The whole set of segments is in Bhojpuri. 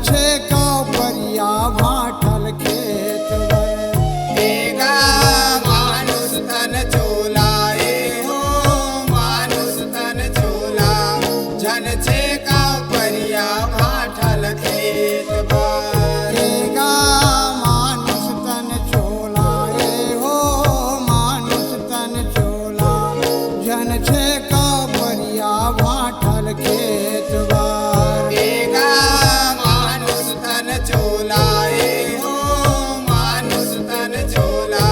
छे का परिया भाठल खेत वर। एगा मानुष तन चोला हो मानुष तन चोला जन छे का परिया भाठल खेत वर। एगा मानुष तन चोला हो मानुष तन चोला जन छे का परिया भाठल खेत वर। एगा मानुष तन चोला हो मानुष तन चोला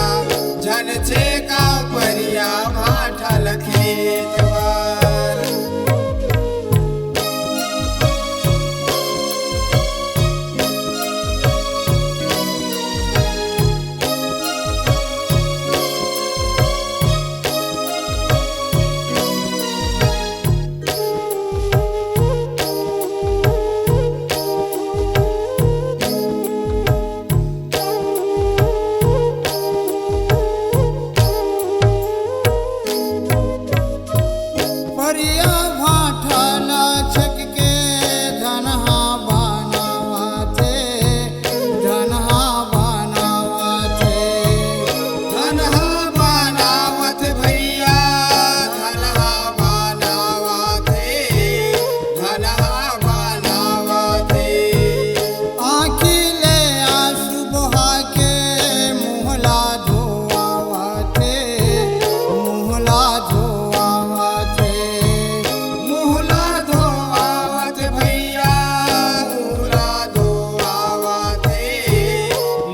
जन छे का परिया भाठल खेत वर। परिया भाठल छक के धनहा बनावा थे धनहा बनावा थे। धनहा बनावत भैया धनहा बनावते धनहा बनावते। आँखी ले आंसू बहा के मुहला धोआवा थे मुहला धोआवा थे। मुहला धोआवत भैया मुहला धोआवते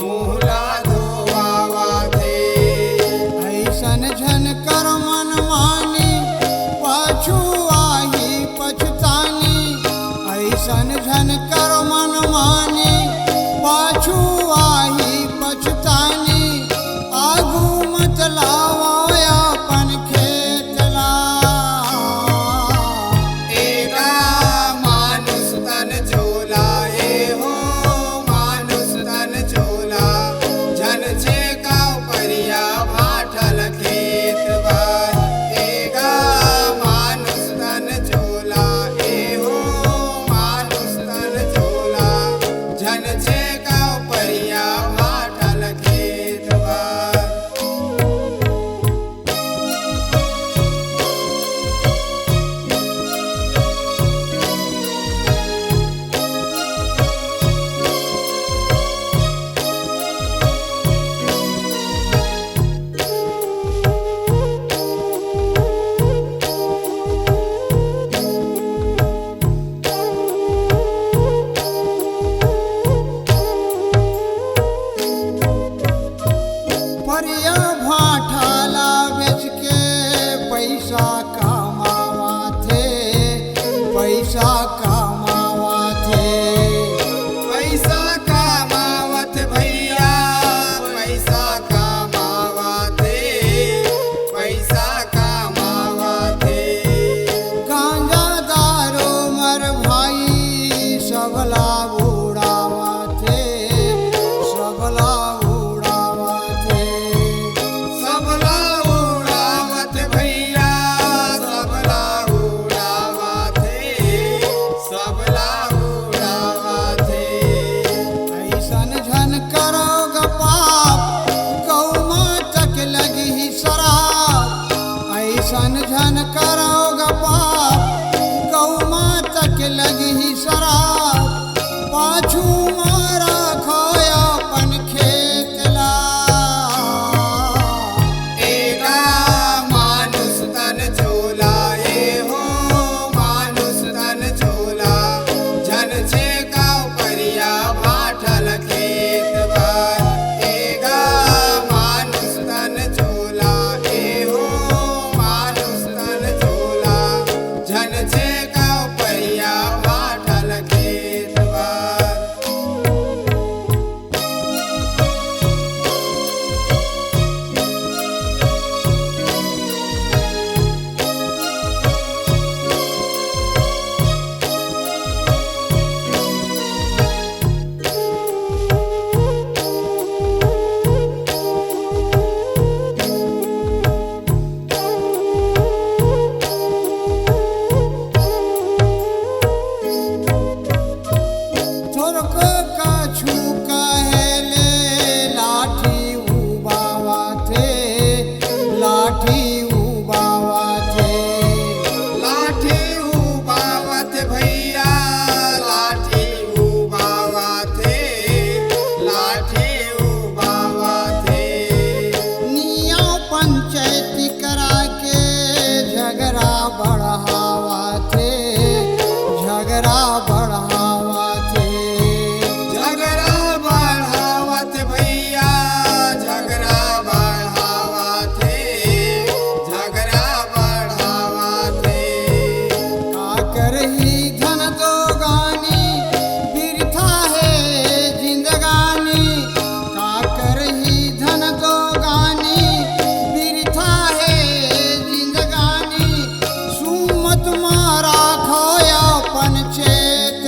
मुहला धोआवते। ऐसन झन कर मन मानी पाछू आही पछतानी। ऐसन झन कर मन मानी पाछू आही पछतानी। आगू मत लावा अपन खेतला। एगा मानुष तन चोला हो मानुष तन चोला जन छे का परिया भाठल खेत वर। एगा मानुष तन चोला हो मानुष तन चोला जन छे का परिया भाठल खेत वर। परिया भाठला बेच के पैसा कमावा थे पैसा कमावा थे। पैसा कमावत भैया पैसा कमावते पैसा कमावते। गांजा दारू मर भाई सबला उड़ावा थे सबला उड़ावा थे। सबला उड़ावत भैया सबला उड़ावते सबला उड़ावते। ऐसन झन करोग पाप गौ मातक लगी शराब। ऐसन झन करोग पाप गौ मातक लगी शराब। पाछू मारा खोया अपन खेतला। एगा मानुष तन चोला हो मानुष तन चोला जन छे का परिया भाठल खेत वर। एगा मानुष तन चोला हो मानुष तन चोला जन छे का परिया भाठल खेत वर।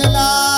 सकेला